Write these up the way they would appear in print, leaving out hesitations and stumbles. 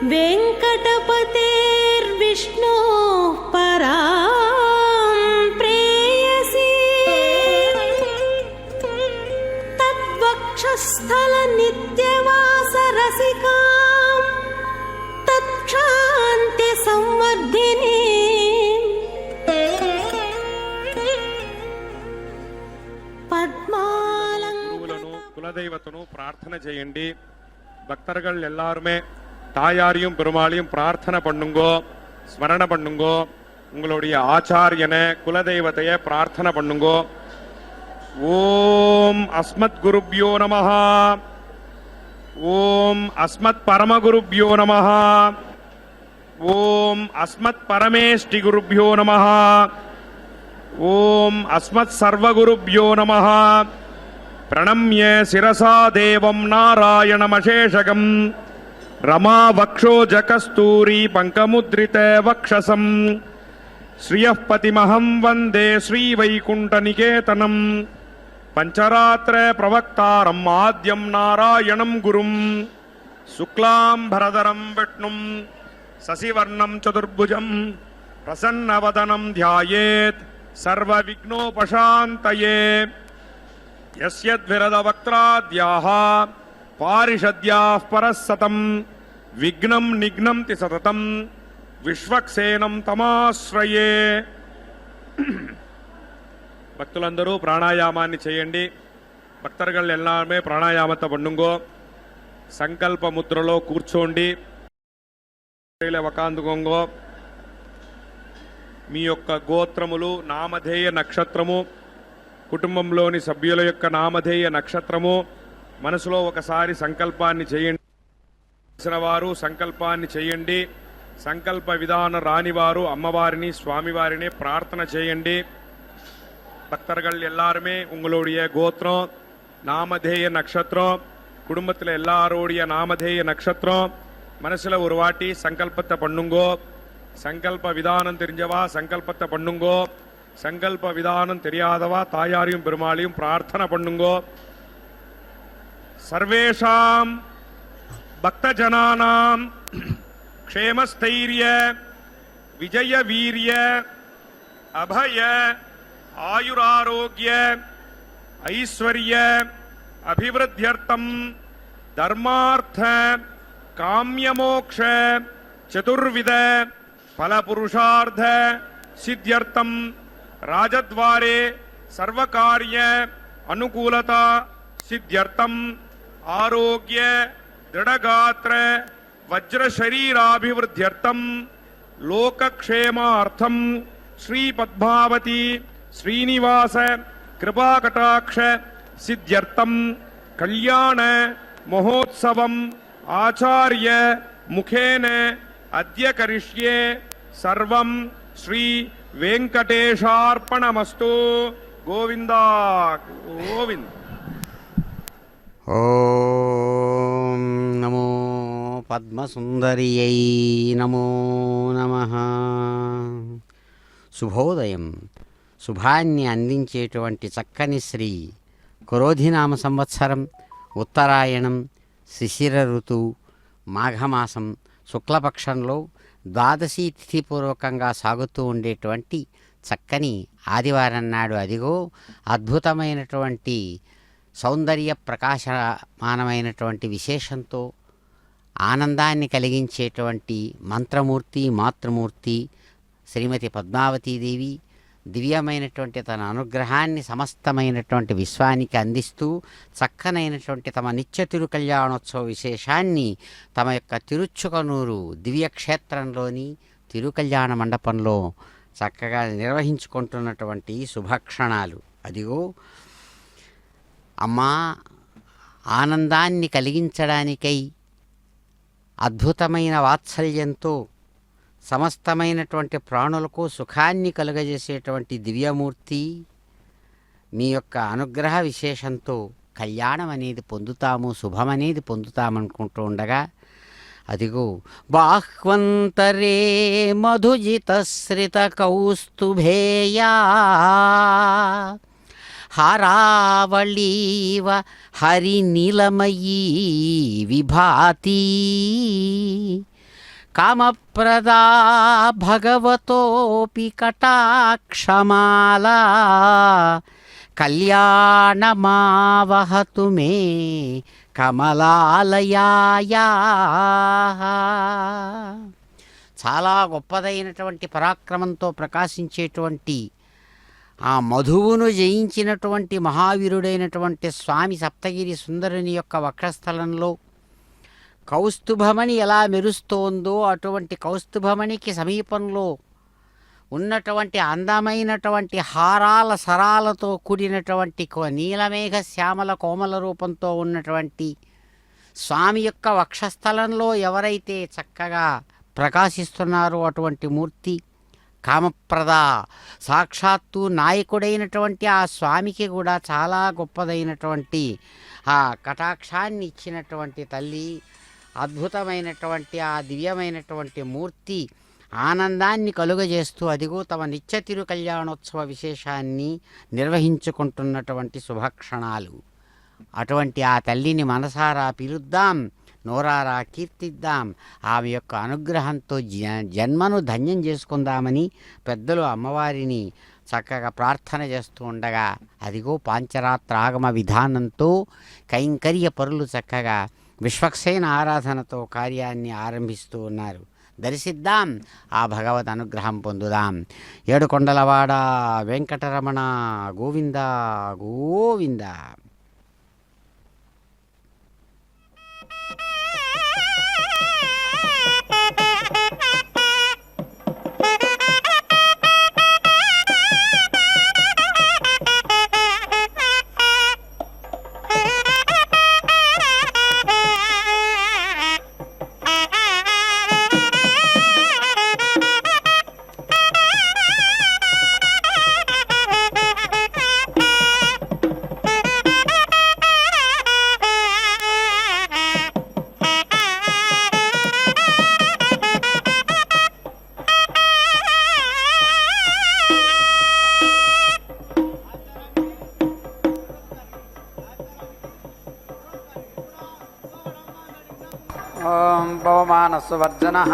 वेङ्कटपतेर्विष्णोः परां प्रेयसी तद्वक्षस्थलनित्यवासरसिकां तत्क्षान्तिसंवर्धिनी குலதெய்வத்தனு பிரார்த்தனை செய்யண்டி. பக்தர்கள் எல்லாருமே தாயாரையும் பெருமாளையும் பிரார்த்தனை பண்ணுங்கோ, ஸ்மரண பண்ணுங்கோ. உங்களுடைய ஆச்சாரியனை குலதெய்வத்தைய பிரார்த்தனை பண்ணுங்கோ. ஓம் அஸ்மத் குருப்யோ நமஹ, ஓம் அஸ்மத் பரமகுருப்யோ நமஹ, ஓம் அஸ்மத் பரமேஷ்டி குருப்யோ நமஹ, ஓம் அஸ்மத் சர்வகுருப்யோ நமஹ. प्रणम्य शिरसा देवं नारायणमशेषकं रमा वक्षोजकस्तूरी पंकमुद्रित वक्षसं श्रियः पतिमहं वन्दे श्रीवैकुण्ठनिकेतनं पंचरात्र प्रवक्तारं आद्यं नारायणं गुरुं शुक्लांबरधरं विष्णुं शशिवर्णं चतुर्भुजं प्रसन्नवदनं ध्यायेत् सर्वविघ्नोपशान्तये. यस्यद्विरदवक्त्राद्याः पारिषद्याः परस्सतं विघ्नं निघ्नन्ति सततं विश्वक्सेनं तमाश्रये. భక్తులందరూ ప్రాణాయామాన్ని చేయండి. భక్తர்கள் எல்லாருமே ప్రాణాయామத்தை பண்ணுங்கோ. సంకల్ప ముద్రలో కూర్చోండి. వకాందుకోంగో. మీ యొక్క గోత్రములు, నామధేయ నక్షత్రము, కుటుంబంలోని సభ్యుల యొక్క నామధేయ నక్షత్రము మనసులో ఒకసారి సంకల్పాన్ని చేయండి. వారు సంకల్పాన్ని చేయండి. సంకల్ప విధానం రానివారు అమ్మవారిని స్వామివారిని ప్రార్థన చేయండి. భక్తர்கள் எல்லாருமே உங்களுடைய கோத்திரம், நாமதேய நட்சத்திரம், குடும்பத்தில் எல்லாரோடைய நாமதேய நட்சத்திரம் மனசுல ஒரு வாட்டி சங்கல்பத்தை பண்ணுங்கோ. சங்கல்ப விதானம் தெரிஞ்சவா சங்கல்பத்தை பண்ணுங்கோ. சங்கல்ப விதானம் தெரியாதவா தாயாரையும் பெருமாளையும் பிரார்த்தனை பண்ணுங்கோ. சர்வேஷாம் பக்தஜனானாம் க்ஷேமஸ்தைரிய விஜய வீரிய அபய ஆயுராரோக்கிய ஐஸ்வர்ய அபிவிருத்தியர்த்தம் தர்மார்த்த காம்யமோக்ஷ சதுர்வித பலபுருஷார்த்த சித்தியர்த்தம் राजद्वारे सर्वकार्य अनुकूलता सिद्ध्यर्थम आरोग्य दृढ़गात्र वज्र शरीराभिवृद्ध्यर्थम लोकक्षेमार्थम श्री पद्मावती श्रीनिवास कृपाकटाक्ष सिद्ध्यर्थम कल्याण महोत्सवम आचार्य मुखेन अद्य करिष्ये सर्वं श्री वेंकटेशार्पणमस्तु. गोविंदा गोविंद. ओम नमो पद्मसुंदर्यै नमो नमः. శుభోదయం. శుభాన్ని అందించేటువంటి చక్కని శ్రీ క్రోధినామ సంవత్సరం, ఉత్తరాయణం, శిశిర ఋతువు, మాఘమాసం శుక్లపక్షంలో ద్వాదశి తిథిపూర్వకంగా సాగుతూ ఉండేటువంటి చక్కని ఆదివారం నాడు అదిగో అద్భుతమైనటువంటి సౌందర్య ప్రకాశమానమైనటువంటి విశేషంతో ఆనందాన్ని కలిగించేటువంటి మంత్రమూర్తి, మాతృమూర్తి శ్రీమతి పద్మావతీదేవి దివ్యమైనటువంటి తన అనుగ్రహాన్ని సమస్తమైనటువంటి విశ్వానికి అందిస్తూ చక్కనైనటువంటి తమ నిత్య తిరుకళ్యాణోత్సవ విశేషాన్ని తమ యొక్క తిరుచుకనూరు దివ్యక్షేత్రంలోని తిరుకళ్యాణ మండపంలో చక్కగా నిర్వహించుకుంటున్నటువంటి శుభక్షణాలు. అదిగో అమ్మా ఆనందాన్ని కలిగించడానికై అద్భుతమైన వాత్సల్యంతో సమస్తమైనటువంటి ప్రాణులకు సుఖాన్ని కలుగజేసేటువంటి దివ్యమూర్తి మీ యొక్క అనుగ్రహ విశేషంతో కళ్యాణం అనేది పొందుతాము, శుభమనేది పొందుతామనుకుంటూ ఉండగా అదిగో బాహ్వంతరే మధుజితశ్రిత కౌస్తుభేయా హారావళీవ హరినీలమయీ విభాతి కామప్రదా భగవతోపి కటాక్షమాలా కళ్యాణమావహతు మే కమలాలయాయా. చాలా గొప్పదైనటువంటి పరాక్రమంతో ప్రకాశించేటువంటి ఆ మధువును జయించినటువంటి మహావీరుడైనటువంటి స్వామి సప్తగిరి సుందరుని యొక్క వక్షస్థలంలో కౌస్తుభమణి ఎలా మెరుస్తోందో అటువంటి కౌస్తుభమణికి సమీపంలో ఉన్నటువంటి అందమైనటువంటి హారాల సరాలతో కూడినటువంటి నీలమేఘ శ్యామల కోమల రూపంతో ఉన్నటువంటి స్వామి యొక్క వక్షస్థలంలో ఎవరైతే చక్కగా ప్రకాశిస్తున్నారో అటువంటి మూర్తి కామప్రద, సాక్షాత్తు నాయకుడైనటువంటి ఆ స్వామికి కూడా చాలా గొప్పదైనటువంటి ఆ కటాక్షాన్ని ఇచ్చినటువంటి తల్లి, అద్భుతమైనటువంటి ఆ దివ్యమైనటువంటి మూర్తి ఆనందాన్ని కలుగజేస్తూ అదిగో తమ నిత్య తిరు కళ్యాణోత్సవ విశేషాన్ని నిర్వహించుకుంటున్నటువంటి శుభక్షణాలు. అటువంటి ఆ తల్లిని మనసారా పిలుద్దాం, నోరారా కీర్తిద్దాం, ఆమె యొక్క అనుగ్రహంతో జన్మను ధన్యం చేసుకుందామని పెద్దలు అమ్మవారిని చక్కగా ప్రార్థన చేస్తూ ఉండగా అదిగో పాంచరాత్రాగమ విధానంతో కైంకర్య పరులు చక్కగా విశ్వక్సేన ఆరాధనతో కార్యాన్ని ఆరంభిస్తూ ఉన్నారు. దర్శిద్దాం, ఆ భగవద్ అనుగ్రహం పొందుదాం. ఏడుకొండలవాడ వెంకటరమణ గోవింద గోవింద. ఓం పవమానస్సువర్జనః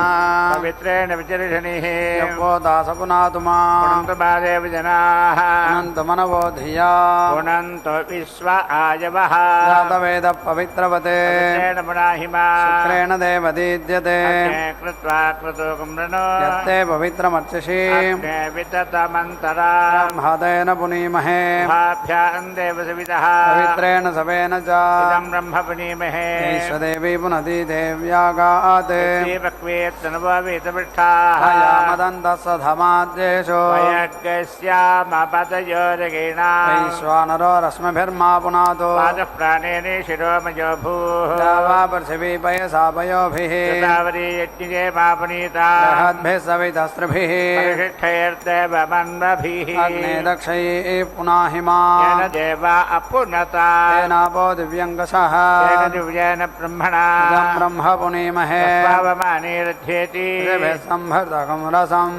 పవిత్రేణ విచర్షణిః యవ్వో దాసపునాతుమా పునంతు బాదేవ జనాః అనంత మనవో ధియా పునంతు విశ్వ ఆయవః జాతవేద పవిత్రవతే పవిత్రేణ పునాహిమా శుక్రేణ దేవదీద్యతే అగ్నే కృత్వా క్రతూకం రణో యత్తే పవిత్రమర్చసి అగ్నే వితతమంతరా బ్రహ్మదేన పునీమహే భాభ్యాం దేవసవితః పవిత్రేణ సవేన చ ఇదం బ్రహ్మ పునీమహే ఈశ్వదేవీ పునతి దేవ్యాగాతే శ్రీభక్వేత్తనుభవేతపృష్ఠాః అయామదంతసధమాద్యేషో వయగ్గస్యామపదయోరగీణా వైశ్వానరో రశ్మిభిర్మా పునాతో పాదః ప్రాణేనే శిరోమజో భూః वा पृथिवी पयसा पयोभिः గోదావరి యజ్ఞే మాపునీతా बृहद्भिः सवितस्त्रिभिः పరిషిద్ధైర్దేవమన్వభిః अग्ने दक्षैः पुनाहिमा येन देवा अपुनता तेनापो दिव्यङ्गसः तेन दिव्येन ब्रह्मणा इदं ब्रह्म पुनीमहे पावमानेरध्येति ऋभिः संभृतकं रसम्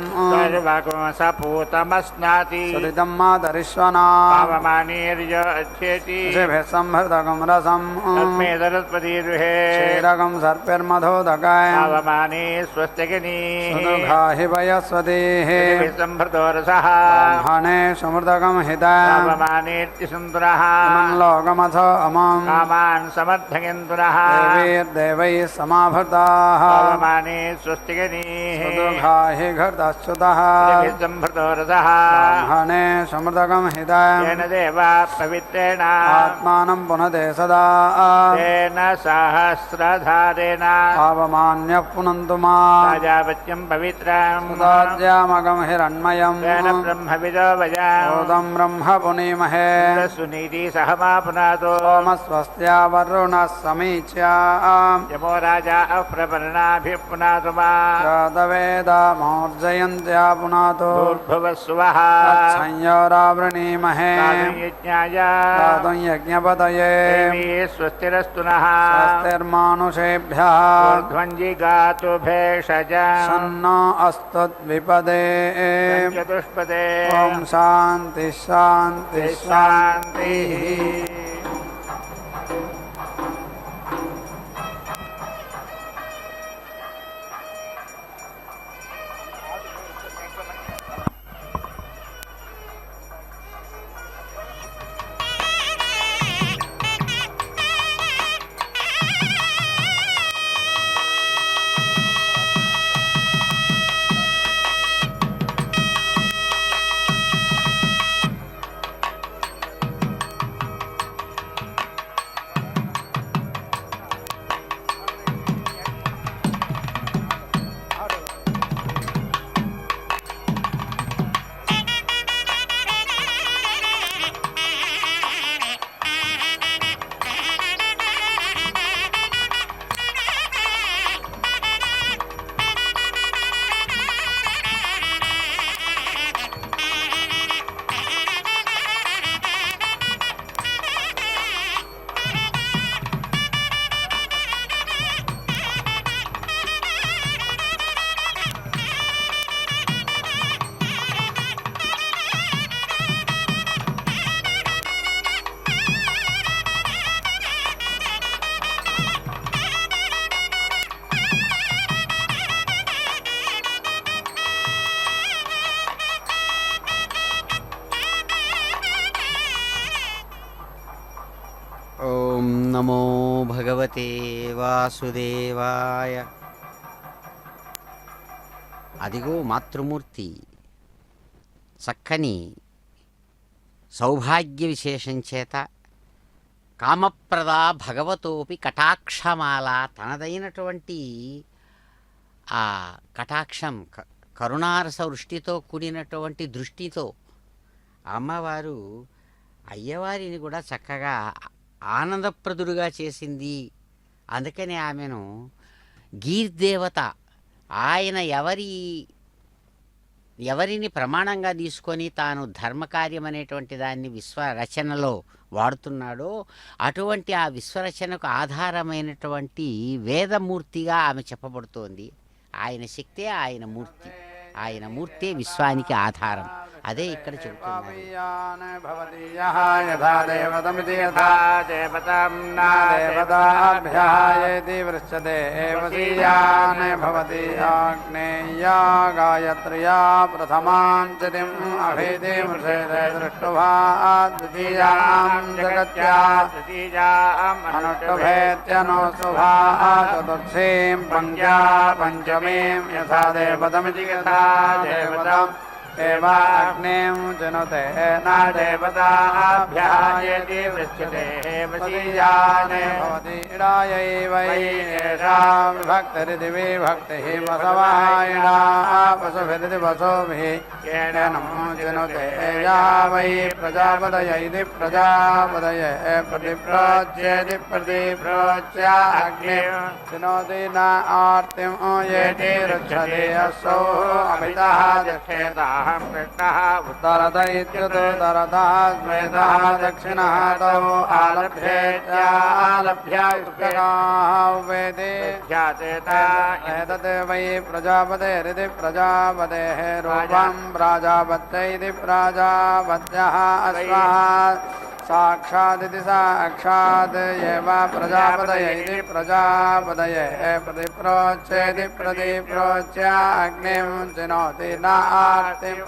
सर्वकुंसपूतमस्नाति सुरितं मातरिश्वना पावमानेर्यो अध्येति ऋभिः संभृतकं रसम् तस्मै सरस्वतीरुहे क्षीरकं सर्पिर्मधोदकाय पावमाने स्वस्तिगिनी सुदुघाहि वयस्वतीः संभृतो रसः ब्रह्मणे समृतकं हिताय पावमानेत्यसुन्दरः लोकमथो अमम् कामान् समर्थयन्तुनः देवैर्देवैः समाभृताः पावमाने स्वस्तिगिनी सुदुघाहि घृतश्च्युतः संभृतो रसः ब्रह्मणे समृतकं हिताय येन देवा पवित्रेण आत्मानं पुनते सदा तेन सहस्रधारेण पावमान्यः पुनन्तु मा राजापत्यं पवित्रम् सुदाद्यामगं हिरण्मयम् तेन ब्रह्मविदो वयम् ऊतं ब्रह्म पुनीमहे सुनीति सह मा पुनातो सोमस्वस्त्या वरुणः समीच्या यमो राजा अप्रपर्णाभिः पुनातु मा जातवेदामोर्जयन्त्या पुनातो भूर्भुवस्वः संयोरावृणीमहे यज्ञाय गातुं यज्ञपतये देवी स्वस्तिरस्तु नः स्वस्तिर्मानुषेभ्यः ऊर्ध्वञ्जि गातु भेषज सन्नो अस्तु द्विपदे चतुष्पदे ॐ शान्ति शान्ति शान्तिः వాసుదేవాయ. అదిగో మాతృమూర్తి చక్కని సౌభాగ్య విశేషం చేత కామప్రద భగవతోపి కటాక్షమాల, తనదైనటువంటి ఆ కటాక్షం కరుణారస వృష్టితో కూడినటువంటి దృష్టితో అమ్మవారు అయ్యవారిని కూడా చక్కగా ఆనందప్రదుడుగా చేసింది. అందుకని ఆమెను గీర్దేవత, ఆయన ఎవరిని ప్రమాణంగా తీసుకొని తాను ధర్మకార్యం అనేటువంటి దాన్ని విశ్వరచనలో వాడుతున్నాడో అటువంటి ఆ విశ్వరచనకు ఆధారమైనటువంటి వేదమూర్తిగా ఆమె చెప్పబడుతోంది. ఆయన శక్తే ఆయన మూర్తి, ఆయన మూర్తే విశ్వానికి ఆధారం. అదే ఇక్కడ చెబుతున్నారు. యథా దేవతమితి యథా దేవతం దేవతాభ్యాయేతి వృచ్చతే వసీయాన్ భవతి ఆగ్నేయా గాయత్ర్యా ప్రథమాం చతిం అభేదే మృషేదే దృష్టువా ద్వితీయాం జగత్యా అనుష్ఠుభేత్యనో శుభా చతుర్థీం పంచా పంచమీం యథా దేవతమితి యథా దేవతం దేవాగ్నేం జనుతే నా దేవతాభ్యాయేతి వృచ్యతే వసీయానే భవతి ఇడాయై వై ఏషా విభక్తిరితి విభక్తిః వసవాయిడా వసుభిరితి వసుభిః కేనం జనుతే యా వై ప్రజాపతయ ఇతి ప్రజాపతయ ప్రతిప్రోచ్యేతి ప్రతిప్రోచ్య అగ్నిం జనోతి న ఆర్తిం యేతి రుచ్యతే అస్సౌ అమితః దక్షేతః కృష్ణః ఉత్తరత ఇత్యుత్తరతః స్వేతః దక్షిణः తౌ ఆలభ్యాయుక్తకాః వేదే ఏతత్ వై ప్రజాపతేరితి ప్రజాపతేః రూపం ప్రాజాపత్య ఇతి ప్రాజాపత్యః అశ్వः సాక్షాదితి సాక్షాత్ ఏవ ప్రజాపతయ ఇతి ప్రజాపతయ ప్రతిప్రోచ్యేతి ప్రతిప్రోచ్య అగ్నిం చినోతి న ఆర్తిం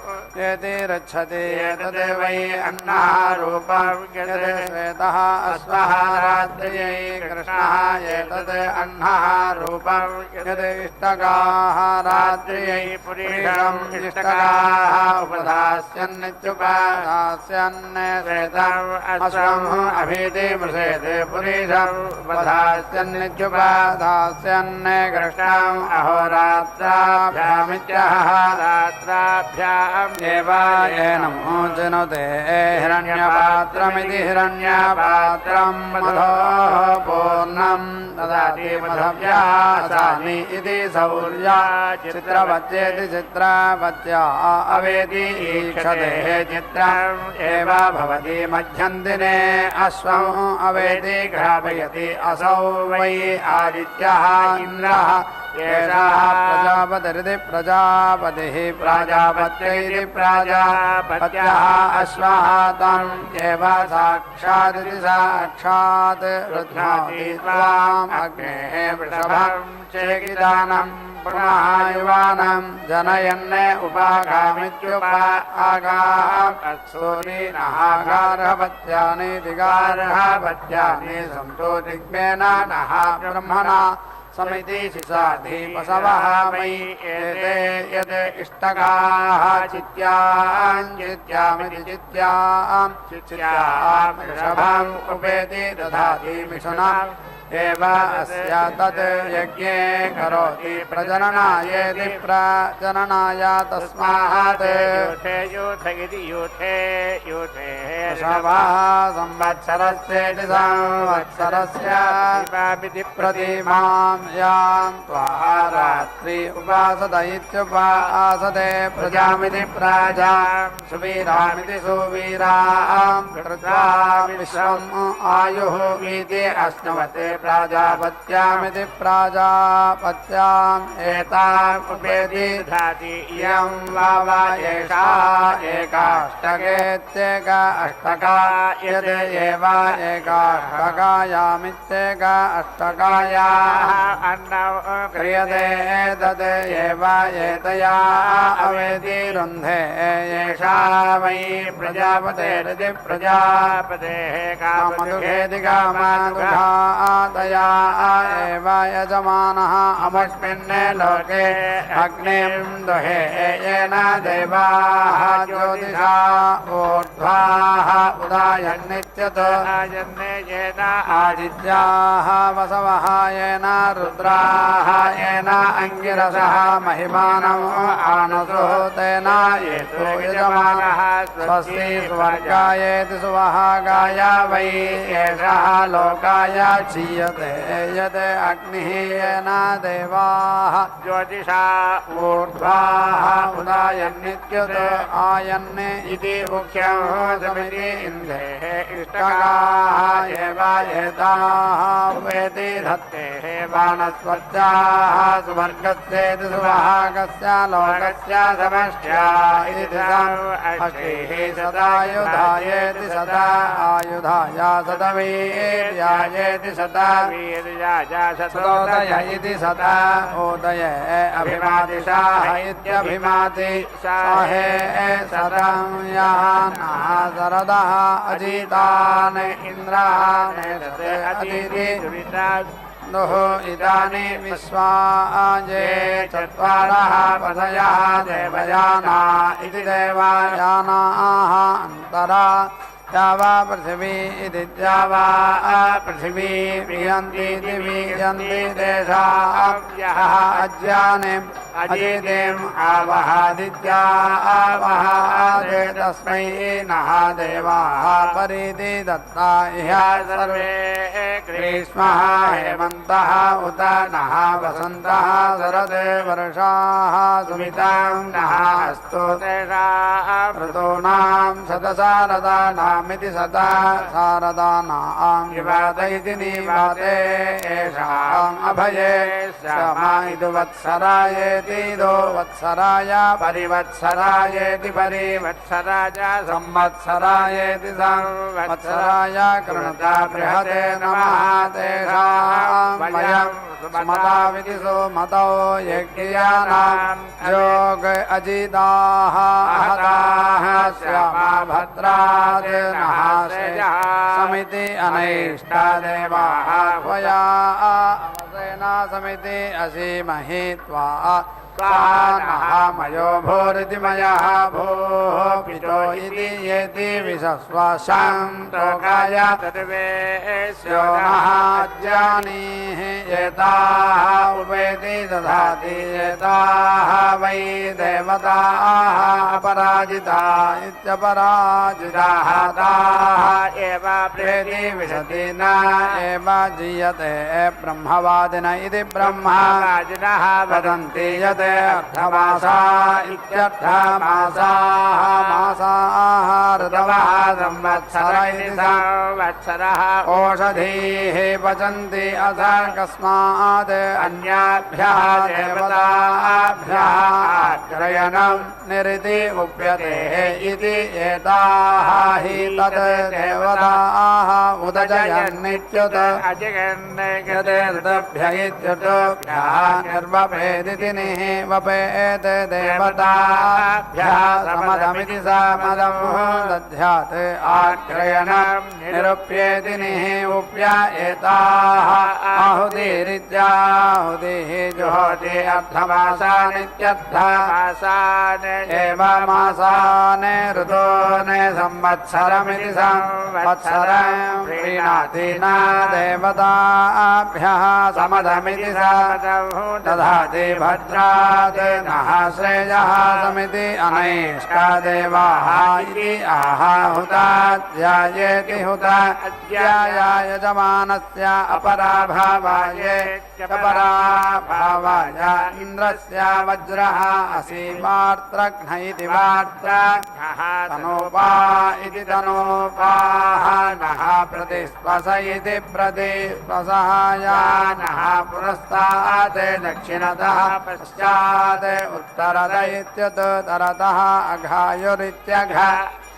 ఏతి రచ్చతి ఏతద్ వై అన్నః రూపం యత్ శ్వేతః అశ్వः రాత్ర్యై కృష్ణः ఏతద్ అన్నః రూపం యత్ ఇష్టకాः రాత్ర్యై పురీషం ఇష్టకాः ఉపదాస్యన్నిత్యుపదాస్యన్ శ్వేతం అశ్వం అభీతి మృషేతే పురీషం ఉపదాస్యన్నిత్యుపదాస్యన్ కృష్ణం అహోరాత్రాభ్యామిత్యః రాత్రాభ్యాం ఏవాయేనం జనుతే హిరణ్యపాత్రమితి హిరణ్యపాత్రం మధోః పూర్ణం దదాతి మధవ్యాసాని ఇతి శౌర్యా చిత్రవత్యేతి చిత్రవత్యా అవేతి ఈక్షతే చిత్రం ఏవ భవతి మధ్యందినే అశ్వం అవేతి ఘ్రాపయతి అసౌ వై ఆదిత్యః ఇంద్రః ఏషः ప్రజాపతిరితి ప్రజాపతిః ప్రాజాపత్యైతి ప్రాజాపత్యః అశ్వः తం ఏవ సాక్షాదితి సాక్షాత్ రుధ్నోతి త్వాం అగ్నేః వృషభం చేకిదానం పునః యువానం జనయన్ ఉపాగామిత్యుపాగాః సూరీనః గార్హపత్యాని సంతో దిగ్మేన నః బ్రహ్మణా సమితి శిశాధి వసవః మయి ఏతే యద్ ఇష్టకాః చిత్యాం చిత్యామితి చిత్యాం చిత్యాం వృషభం ఉపేతి దధాతి మిథునం ఏవ అస్య తత్ యజ్ఞే కరోతి ప్రజననాయేతి ప్రజననాయ తస్మాత్ వృషభः సంవత్సరస్యేతి సంవత్సరస్య ప్రతిమాం యాం త్వా రాత్రి ఉపాసత ఇత్యుపాసతే ప్రజామితి ప్రజాం సువీరామితి సువీరాం కృత్వా విశ్వం ఆయుః ఇతి అశ్నవతే ప్రాజాపత్యామితి ప్రాజాపత్యాం ఏతాం ఉపేతి దధాతి ఇయం వావ ఏషా ఏకాష్టకేత్యేక అష్టకా యద్ ఏవ ఏకాష్టకాయామిత్యేక అష్టకాయాః అన్నం క్రియతే తద్ ఏవ ఏతయా అవేతి రుంధే ఏషా वै प्रजापतेरिति प्रजापतेः कामदुःखेति कामादुघातया एव यजमानः अमुष्मिन्ने लोके अग्निं दुहे येन देवाः ज्योतिषा ऊर्ध्वाः उदायन्नित्यत् आदित्याः वसवः येन रुद्राः येन अङ्गिरसः महिमानम् आनसुः तेन येतो यजमानः स्वस्ति स्वर्गायेति सुवहागाय वै एषः लोकाय क्षीयते यत् अग्निः येन देवाः ज्योतिषा ऊर्ध्वाः उदायन्नित्यत् आयन्ने इति मुख्यं समिति इन्द्रेः इष्टकाः एव एताः वेति धत्तेः बाणस्वत्याः सुवर्गस्येति सुवहागस्य लोकस्य समष्ट्या इति अष्टिः सदायुधायेति सदा आयुधाय सतवीर्यायेति सदा सदोदय इति सदा उदये अभिमातिशाह इत्यभिमाति साहे सदं यानः शरदः अजितान् इन्द्रान् अदिति नुः इदानी विश्वाजे चत्वारः पथयः देवयाना इति देवयानाः अन्तरा द्यावा पृथिवी इति द्यावा पृथिवी विहन्ति दिविहन्ति देशाभ्यः अज्याने अजितेम् आवहादित्या आवहादे तस्मै नः देवाः परीति दत्ता इह सर्वे ग्रीष्मः हेमन्तः उत नः वसन्तः शरदे वर्षाः सुमितां नः अस्तु तेषाम् ऋतूनां शतशारदानामिति सदा शारदानां विवाद इति निवाते येषाम् अभये श्यामा इति वत्सरायेति दो वत्सराय परिवत्सरायेति परिवत्सराय संवत्सरायेति संवत्सराय कृणता बृहते नमः तेषाम् वयं सुमताविति सुमतौ यज्ञानां योग अजिताः आहताः श्यामा भद्रात् नः समिति अनैष्टादेवाः त्वया अमसेना समिति असीमहि त्वा नः मयो भूरिति मयः भूः पितो इति येति विशस्वाशां तोकाय तद्वेश्यो नः ज्ञानीः एताः उपेति दधाति एताः वै देवताः अपराजिता इत्यपराजिताः ताः एव प्रेति विशति न एव जीयते ब्रह्मवादिन इति ब्रह्मवादिनः वदन्ति यत् अर्थमासा इत्यर्थमासाः मासाः ऋतवः संवत्सर इति संवत्सरः ओषधीः पचन्ति अथ कस्मात् अन्याभ्यः देवताभ्यः क्रयणं निरिति उप्यते इति एताः हि तत् देवताः उदजयन्नित्युत अजगन्नगते ऋतभ्य इत्युतभ्यः निर्वपेदिति वपेत देवताभ्यः समदमिति समदं दध्यात् आक्रयणं निरुप्येति निः उप्य एताः आहुतिरित्याहुतिः जुहोति अर्धमासानित्यर्थमासान् एव मासान् ऋतून् संवत्सरमिति संवत्सरं प्रीणाति न देवताभ्यः समदमिति समदं दधाति भद्रात् नः श्रेयः समिति अनैष्टादेवाः इति आहुताध्यायेति हुत अध्यायाय यजमानस्य अपराभावाय अपराभावाय इन्द्रस्य वज्रः असीमार्त्रघ्न इति वार्त्रघ्नः तनोपा इति तनोपाः नः प्रतिस्पश इति प्रतिस्पशः नः पुरस्तात् दक्षिणतः पश्चात् उत्तरत इत्यतः अघायुरित्यघ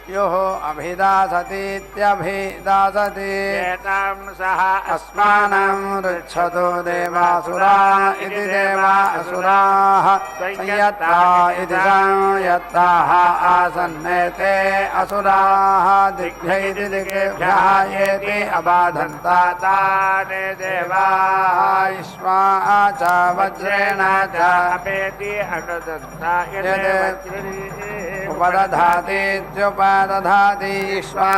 योः अभिदासतीत्यभिदासति एतं सः अस्मानं ऋच्छतो देवासुरा इति देवासुराः संयत्ता इति संयत्ताः आसन्नेते असुराः दिग्भ्यैति दिग्भ्यः येति अबाधन्ता ताने देवाः विश्वा च वज्रेण च अपेति अनुदन्ता उपदधातीत्युपदधाति विश्वा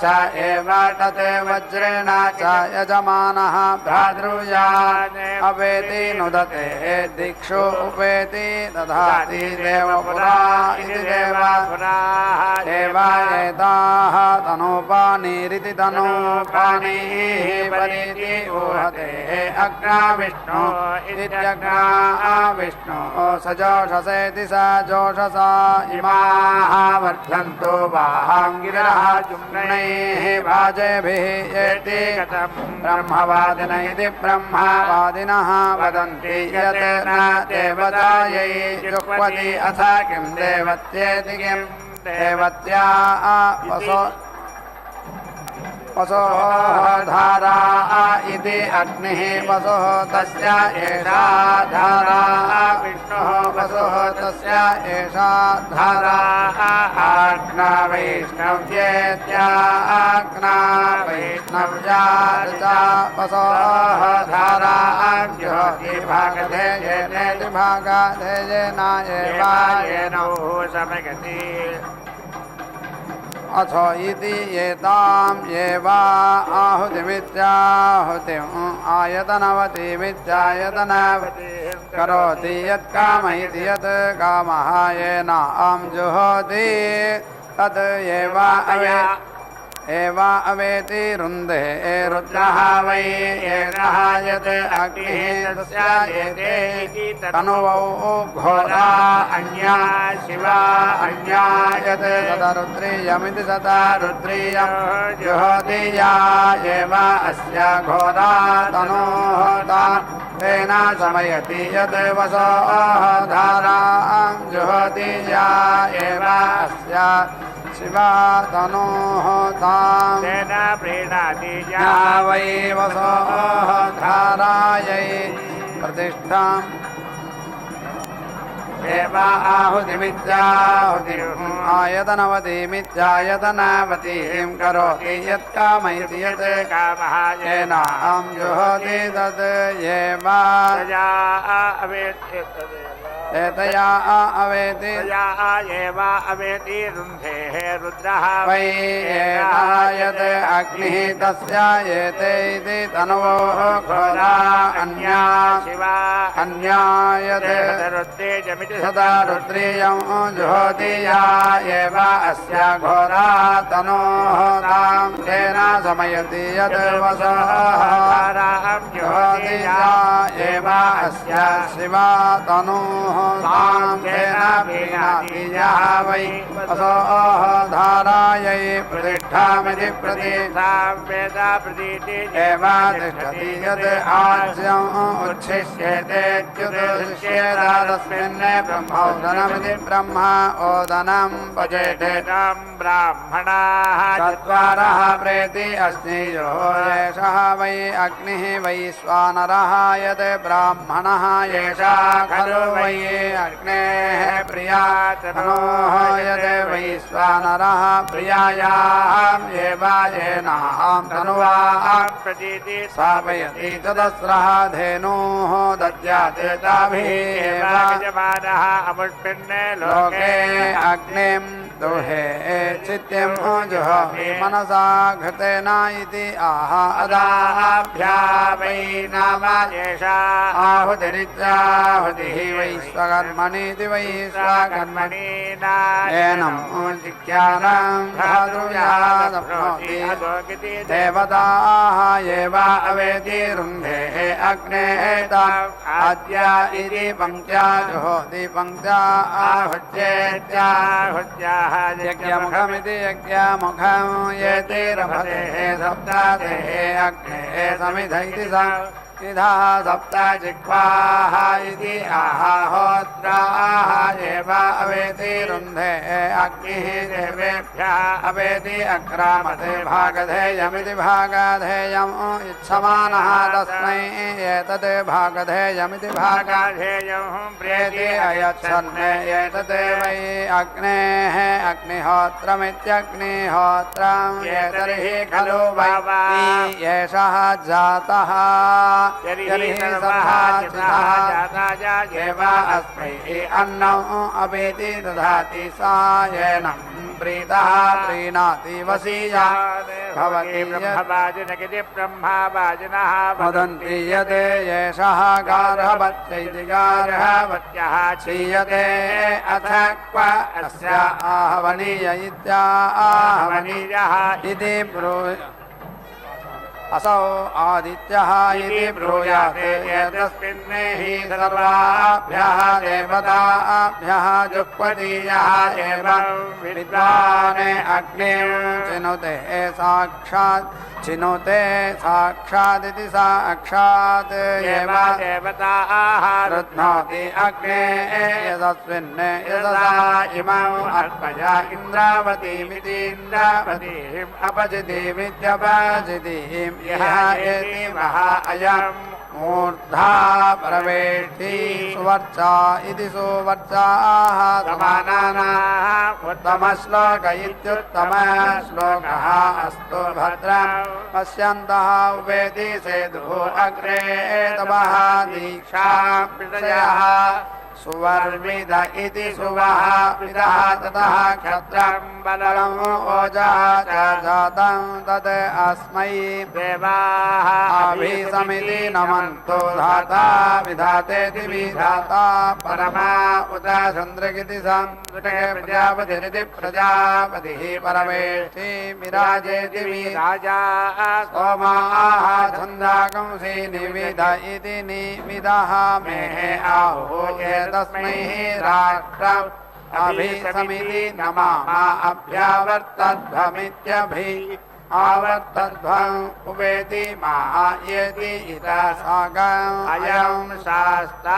च एव तते वज्रेण च यजमानः भ्रातृजान् अपेति नुदते दिक्षु उपेति दधाति देवपुरा इति देवापुराः देवायेताः तनूपानीरिति तनूपानीः परीति ऊहते अग्ना विष्णु इत्यग्ना विष्णु स जोषसेति स जोषसा इमाः वर्धन्तो वाहाङ्गिरः जुम्नैः वाजेभिः येति ब्रह्मवादिन इति ब्रह्मवादिनः वदन्ति यत् न देवतायै जुह्वति अथ किं देवत्येति किं देवत्या वसोः धारा इति अग्निः वसोः तस्य एषा धारा विष्णुः वसोः तस्य एषा धारा आज्ञा वैष्णव्येत्याज्ञा वैष्णव्या च वसोः धारा ज्योति भागधेयेनेति भागधेयेनायेवायेनौ समगति अथो इति एताम् एव आहुतिमित्याहुतिम् आयतनवतीमित्यायतनवती करोति यत्कामयति यत् कामः येनां जुहोति तद् एव अवेति रुन्धे रुद्रः वै एषः यत् अग्निः तस्य एते तनुवौ घोरा अन्या शिवा अन्या यत् सदरुद्रीयमिति सदरुद्रीयं जुहोति या एव अस्य घोरा तनोः तेन समयति यत् वसोः धारां जुहोति या एव अस्य शिवा तनोः तां तेन प्रीणाति या वै वसोः धारायै प्रतिष्ठाम् एव आहुतिमित्याहुतिम् आयतनवतीमित्यायतनवतीं करोति यत्कामयति यत् कामः येनां जुहोति तद् एव प्रजा अवेति एतया अवेति प्रजा एव अवेति रुन्धेः रुद्रः वै एषः यत् अग्निः तस्य एते इति तनवोः घोरा अन्या शिवा अन्या यत् रुद्रेजमिति सदा रुद्रीयं जुहोति या एव अस्य घोरा तनोः तां तेन समयति यत् वसः जुहोति या एव अस्य शिवा तनोः तां तेन प्रीणाति यः वै वसोः धारायै प्रतिष्ठामिति वेद प्रतीति एव तिष्ठति यत् आज्यम् उच्छिष्येतेत्युदुशिष्येत तस्मिन् ब्रह्मोदनमिति ब्रह्म ओदनं भजेते ब्राह्मणाः चत्वारः प्रेति अस्नियो एषः वै अग्निः वैश्वानरः यत् ब्राह्मणः एषा खलु वै अग्नेः प्रिया तनोः यत् वैश्वानरः प्रियायाम् एव येनां तनुवां प्रतीति स्थापयति चतस्रः धेनोः दद्यात् ताभिः एव यजमानः अमुष्मिन्ने लोके अग्निं दुहे चित्यं जुहोमि मनसा घृतेन इति आह अदाभ्या वै नाम एषा आहुतिरित्याहुतिः वैश्वकर्मणीति वैश्वकर्मणि एनं जिज्ञानं भ्रातृव्यादप्नोति देवताः एव अवेति रुन्धेः अग्नेः ताम् आद्य इति पङ्क्त्या जुहोति पङ्क्त्या आहूत्येत्याहुत्याः यज्ञमुखमिति यज्ञमुखं येति रभतेः सप्तातेः अग्नेः समिध इति इधः सप्त जिह्वाः इति आहोत्राः एव अवेति रुन्धे अग्निः देवेभ्यः अवेति अक्रामते भागधेयमिति भागाधेयम् इत्समानः तस्मै एतत् भागधेयमिति भागाधेयं प्रेति अयच्छन् एतत् वै अग्नेः अग्निहोत्रमित्यग्निहोत्रम् एतर्हि खलु वै एषः जातः तर्हि सः एव अस्मै अन्नम् अपेति ददाति सा येनं प्रीतः प्रीणाति वसीया भवति ब्रह्मावाजिनः वदन्ति यत् एषः गार्हवत्यैति गार्हवत्यः क्षीयते अथ क्व अस्य आहवनीय इत्याहवनीयः इति असौ आदित्यः इति ब्रूयाते एतस्मिन् हि सर्वाभ्यः देवताभ्यः जुह्वतीयः एवं विद्वान् अग्निं चिनुते साक्षात् चिनुते साक्षादिति साक्षात् एव देवताः रुध्नोति अग्ने यदस्मिन् यदसा इमम् अर्पया इन्द्रावतीमिति इन्द्रावतीम् अपचितिमित्यपचितिम् यः एति मह अयम् मूर्धा प्रवेष्टि सुवर्चा इति सुवर्चाः समानानाः उत्तमश्लोक इत्युत्तमश्लोकः अस्तु भद्रम् पश्यन्तः उपेति सेतुः अग्रे तपः दीक्षा विषयः सुवर्विद इति सुवः विदः ततः क्षत्रम् बलम् ओजः च जातं तत् अस्मै देवाः अभिसमिति नमन्तो धाता विधातेति विधाता परमा उत चन्द्रगिति संस्कृते प्रजापतिरिति प्रजापतिः परमेष्ठि विराजेति राजा सोमाः छन्दाकंसि निविद इति निविदः मे आहुः तस्मै राष्ट्रम् अभिसमिति नमः अभ्यावर्तध्वमित्यभि आवर्तध्वम् उपेति मायेति इतः सागम् अयं शास्ता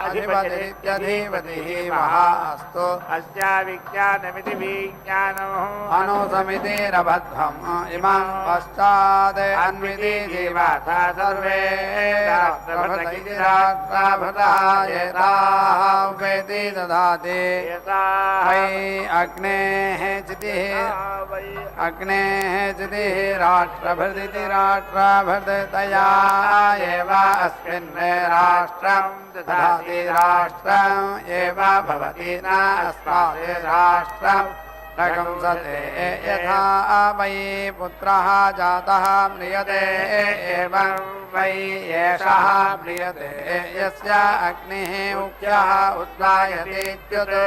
अधिपतिरित्यधिपतिः महा अस्तु अस्या विज्ञानमिति विज्ञानम् अनुसमितिरबद्धम् इमं पश्चात् अन्विति जीवाथा सर्वे राष्ट्रभृतः एताः उपेति ददाति वै अग्नेः चितिः अग्नेः चितिः राष्ट्रभृदिति राष्ट्रभृतया एव अस्मिन् राष्ट्रं ददाति राष्ट्रम् एव भवति न अस्मात् राष्ट्रम् प्रशंसते यथा वै पुत्रः जातः म्रियते एवं वै एषः म्रियते यस्य अग्निः उक्यः उद्गायतीत्युत्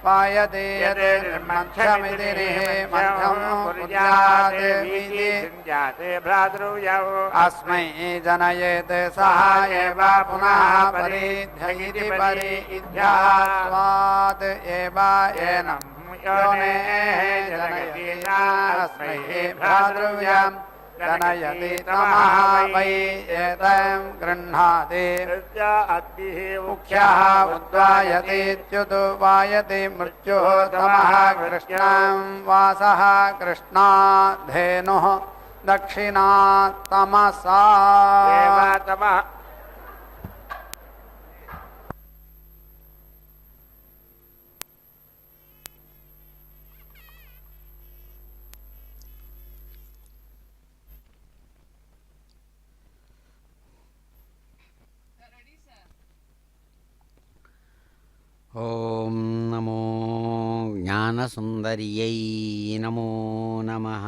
पायते यत् मध्यमिति मध्यं कुर्यात् जाते भ्रातृयौ अस्मै जनयेत् सः एव पुनः परिध्ययति परिध्यात्वात् एव एनं योनेः जनयति अस्मै भ्रातृव्यम् जनयति तमः वै एतं गृह्णाति मुख्यः उद्वायतीत्युद्वायति मृत्युः तमः कृष्णं वासः कृष्णाद्धेनुः दक्षिणा तमसा तमः ఓం నమో జ్ఞానసుందర్యై నమో నమః.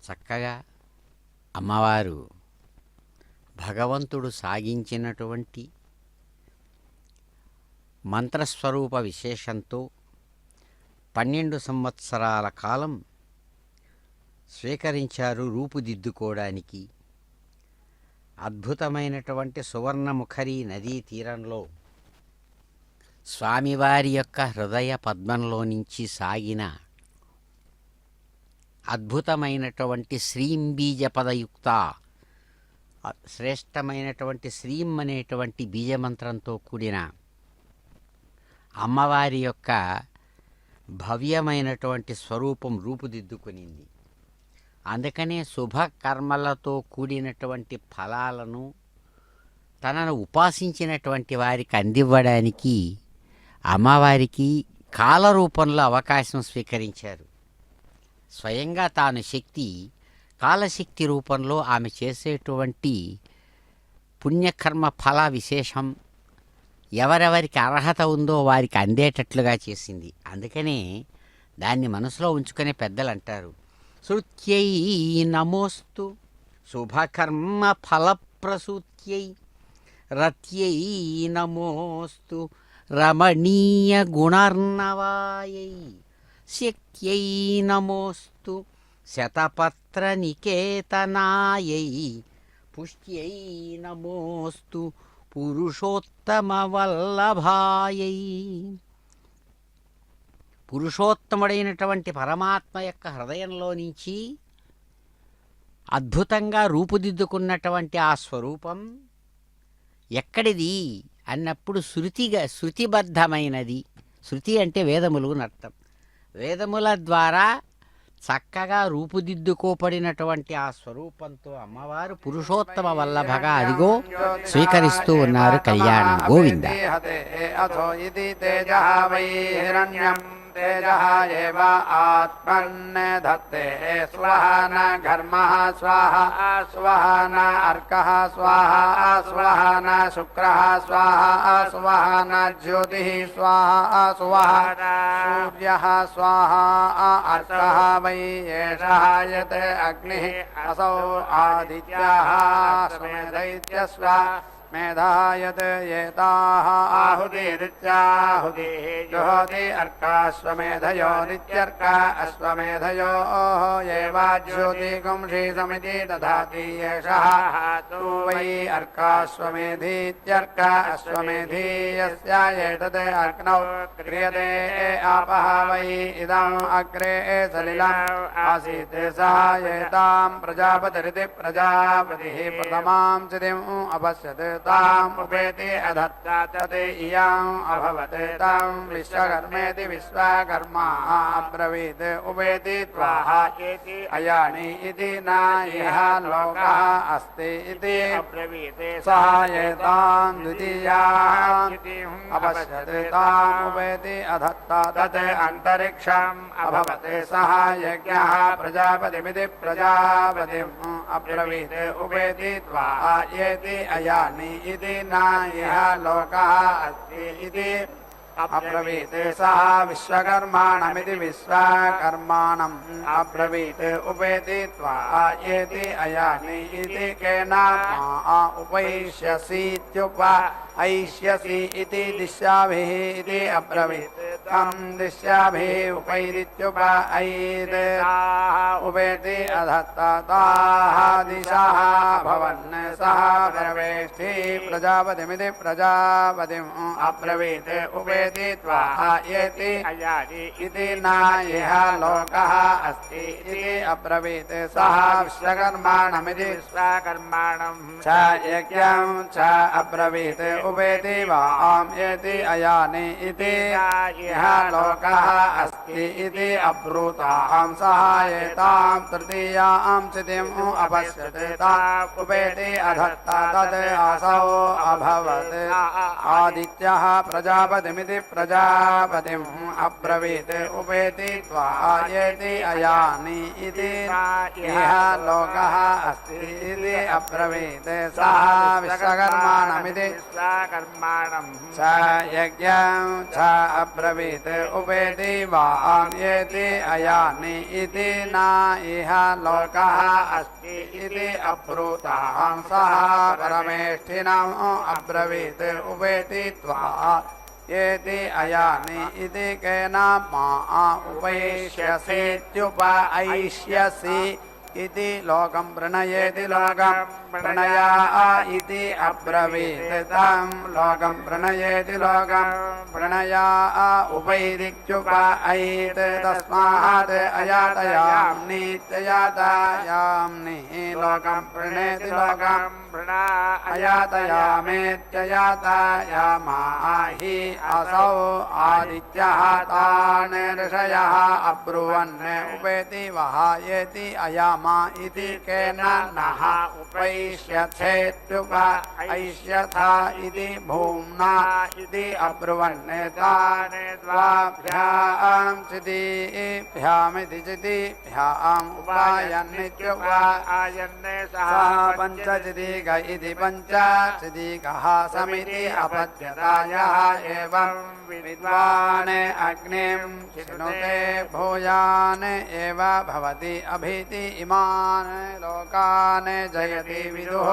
చక్కగా అమ్మవారు భగవంతుడు సాగించినటువంటి మంత్రస్వరూప విశేషంతో 12 సంవత్సరాల కాలం స్వీకరించారు రూపుదిద్దుకోవడానికి. అద్భుతమైనటువంటి సువర్ణముఖరి నదీ తీరంలో స్వామివారి యొక్క హృదయ పద్మంలో నుంచి సాగిన అద్భుతమైనటువంటి శ్రీంబీజ పదయుక్త శ్రేష్టమైనటువంటి శ్రీం అనేటువంటి బీజమంత్రంతో కూడిన అమ్మవారి యొక్క భవ్యమైనటువంటి స్వరూపం రూపుదిద్దుకునింది. అందుకనే శుభకర్మలతో కూడినటువంటి ఫలాలను తనను ఉపాసించినటువంటి వారికి అందివ్వడానికి అమ్మవారికి కాలరూపంలో అవకాశం స్వీకరించారు. స్వయంగా తాను శక్తి, కాలశక్తి రూపంలో ఆమె చేసేటువంటి పుణ్యకర్మ ఫల విశేషం ఎవరెవరికి అర్హత ఉందో వారికి అందేటట్లుగా చేసింది. అందుకనే దాన్ని మనసులో ఉంచుకునే పెద్దలు అంటారు, శృత్యై నమోస్తు శుభకర్మ ఫలప్రసూత్యై రత్యై నమోస్తు రమణీయ గుణర్ణవాయై శక్త్యై నమోస్తు శతపత్ర నికేతనాయై పుష్ట్యై నమోస్తు పురుషోత్తమ వల్లభాయై. పురుషోత్తముడైనటువంటి పరమాత్మ యొక్క హృదయంలో నుంచి అద్భుతంగా రూపుదిద్దుకున్నటువంటి ఆ స్వరూపం ఎక్కడిది అన్నప్పుడు శృతిబద్ధమైనది. శృతి అంటే వేదములు అర్థం. వేదముల ద్వారా చక్కగా రూపుదిద్దుకోబడినటువంటి ఆ స్వరూపంతో అమ్మవారు పురుషోత్తమ వల్లభగా అదిగో స్వీకరిస్తూ ఉన్నారు కళ్యాణం. గోవింద. तेजः एव आत्मन् धत्ते स्वाहा न घर्मः स्वाहा स्वाहा न अर्कः स्वाहा स्वाहा न शुक्रः स्वाहा स्वाहा न ज्योतिः स्वाहा स्वाहा सूर्यः स्वाहा अर्कः वै एषः यत् अग्निः असौ आदित्याः स्वमेधैत्यस्व मेधायत येताः आहुतिरित्याहुतिः जुहोति अर्काश्वमेधयो नित्यर्का अश्वमेधयो येवाज्योतिगुंषि समिति दधाति एषः तु वै अर्काश्वमेधीत्यर्का अश्वमेधी यस्य एतत् अग्नौ क्रियते आपः वै इदम् अग्रे सलिलम् आसीत् सः एतां प्रजापतिरिति प्रजापतिः प्रथमां चितिम् अपश्यत् ताम् उपेति अधत्ता तत् इयम् अभवत् तं विश्वकर्मेति विश्वकर्मा अब्रवीत् उपेति त्वाः अयानि इति न इह लोकः अस्ति इति अब्रवीत् सः एतां द्वितीयाम् अपश्यत् ताम् उपेति अधत्ता तत् अन्तरिक्षम् अभवत् सः यज्ञः प्रजापतिमिति प्रजापतिम् अब्रवीत् उपेति त्वाः येति अयानि इति न इह लोकः अस्ति इति अब्रवीत् सः विश्वकर्माणमिति विश्वकर्माणम् अब्रवीत् उपेति त्वाः येति अयानि इति केन मा उपैष्यसीत्युप ऐष्यसि इति दिशाभिः इति अब्रवीत् तं दिशाभिः उपैरित्युपैत् उपेति अधत्ता ताः दिशाः भवन् सः प्रवेष्टि प्रजापतिमिति प्रजापतिम् अब्रवीत् उपेति त्वाः येति अयानि इति न इह लोकः अस्ति इति अब्रवीत् सः विश्वकर्माणमिति विश्वकर्माणम् च यज्ञं च अब्रवीत् उपेति वाम् येति अयानि इति इह लोकः अस्ति इति अब्रूतां सः एतां तृतीयां चितिम् अपश्यत् ताम् उपेति अधत्ता तत् असौ अभवत् आदित्यः प्रजापतिमिति प्रजापतिम् अब्रवीत् उपेति त्वाः येति अयानि इति इह लोकः अस्ति इति अब्रवीत् सः विश्वकर्माणमिति विश्वकर्माणम् च यज्ञं च अब्रवीत् उपेति वाम् येति अयानि इति न इह लोकः अस्ति इति अब्रूतां सः परमेष्ठिनम् अब्रवीत् उपेति त्वाः येति अयानि इति केन मा उपैष्यसीत्युपैष्यसि इति लोकं प्रणयेति लोकं प्रणया इति अब्रवीत् तं लोकं प्रणयेति लोकं प्रणया उपैरित्युपैत् तस्मात् अयातयाम्नि लोकं प्रणयति लोकं भृणा अयातयामेत्ययातयामाहि असौ आदित्यः तान् ऋषयः अब्रुवन् उपेति वहायेति अयामा इति केन नः उपैष्यथेत्युप ऐष्यथा इति भूम्ना इति अब्रुवन् तान् द्वाभ्यां चितिभ्यामिति चितिभ्याम् उपायन्नित्युपायन्ने सः पञ्चचितिक इति पञ्चचितिकः समिति अपद्यतायः एवं विद्वान् अग्निं चिनुते भूयान् एव भवति अभीति इमान् लोकान् जयति विदुः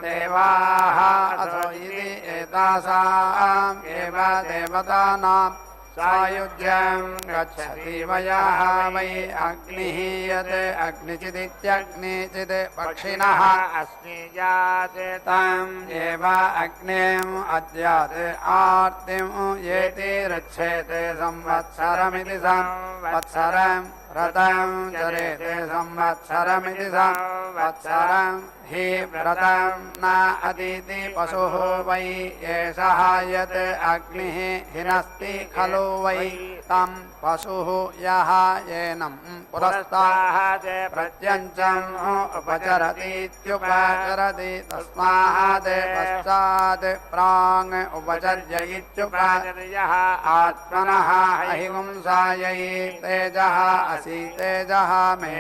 देवाः अथो इति एतासाम् एव देवतानां सायुज्यं गच्छति वयः वै अग्निः यत् अग्निचिदित्यग्निचित् पक्षिणः अस्मिजात् तम् एव अग्निम् अद्यात् आर्तिम् येति रच्छेत् संवत्सरमिति संवत्सरम् व्रतं चरेत् संवत्सरमिति संवत्सरम् हि व्रतं न अदिति पशुः वै एषः यत् अग्निः हिनस्ति खलु वै तं पशुः यः येनं पुरस्तात् प्रत्यञ्चम् उपचरतीत्युपचरति तस्मात् पश्चात् प्राङ् उपचर्य इत्युपचर्यः आत्मनः अहिंसायै तेजः असि तेजः मे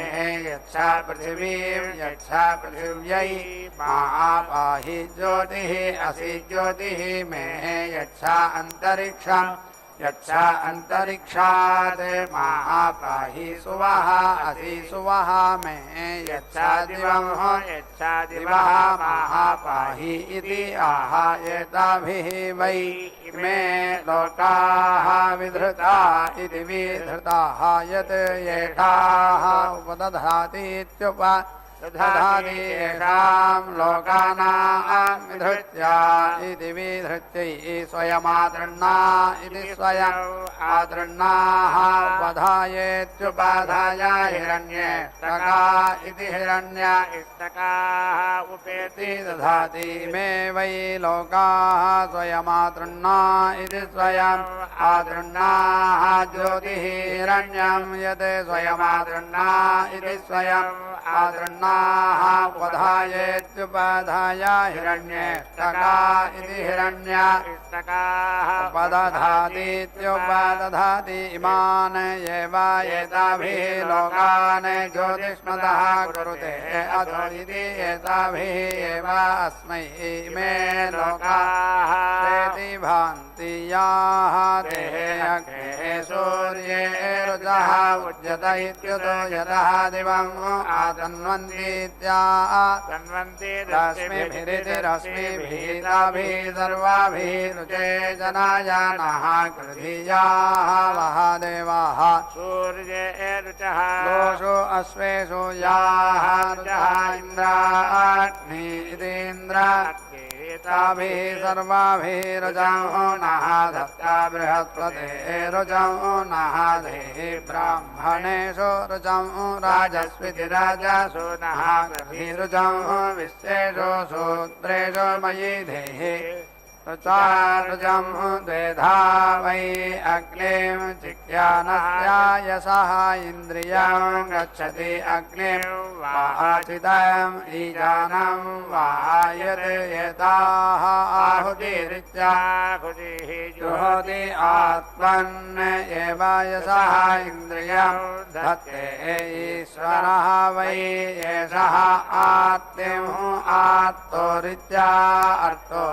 यच्छ पृथिवीं यच्छ पृथिव्यै मा पाहि ज्योतिः असि ज्योतिः मे यच्छ अन्तरिक्षम् यच्छ अन्तरिक्षात् मा पाहि सुवः असि सुवः मे यच्छ दिवं यच्छ दिवः मा पाहि इति आह एताभिः वै इमे लोकाः विधृता इति विधृताः यत् येषाः उपदधातीत्युपदधाति येषां लोकानां विधृत्या इति विधृत्यै स्वयमादृण्णा इति स्वयम् आदृण्णाः उपधायेत्युपधाय हिरण्येष्टका इति हिरण्य इष्टकाः उपेति दधाति मे वै लोकाः स्वयमादृण्णा इति स्वयम् आदृण्णाः ज्योतिः हिरण्यं यत् स्वयमादृण्णा इति स्वयम् आदृण्णाः उपधायेत्युपधाय हिरण्येष्टका इति हिरण्य इष्टकाः उपदधातीत्युपदधाति इमान् एव एताभिः लोकान् ज्योतिष्मतः कुरुते अथो इति एताभिः एव अस्मै इमे लोकाः तेति भान्ति याः देहे अग्नेः सूर्ये रुजः उज्यत इत्युतो यतः दिवम् तन्वन्ति रश्मिभिरिति रश्मिभिताभिः सर्वाभिः रुचे जनायानः कृधियाः वः देवाः सूर्ये रुचः दोषो अश्वेषु याः रुचः इन्द्राग्नि इतीन्द्र ताभिः सर्वाभिः रुजौ नः दत्ता बृहस्पते रुजौ नः देहि ब्राह्मणेषु रुजौ राजस्विति राजसु नः रुजौ विश्वेषु शूद्रेषु मयि देहि रुजं द्वेधा वै अग्निं चिक्यानस्यायसः इन्द्रियं गच्छति अग्निं वाचितं ईजानं वायत् यताः आहुतिरित्याहुतिः जुहोति आत्मन् एव यशः इन्द्रियं धत्ते ईश्वरः वै एषः आर्तिम् आर्तोरित्या अर्थो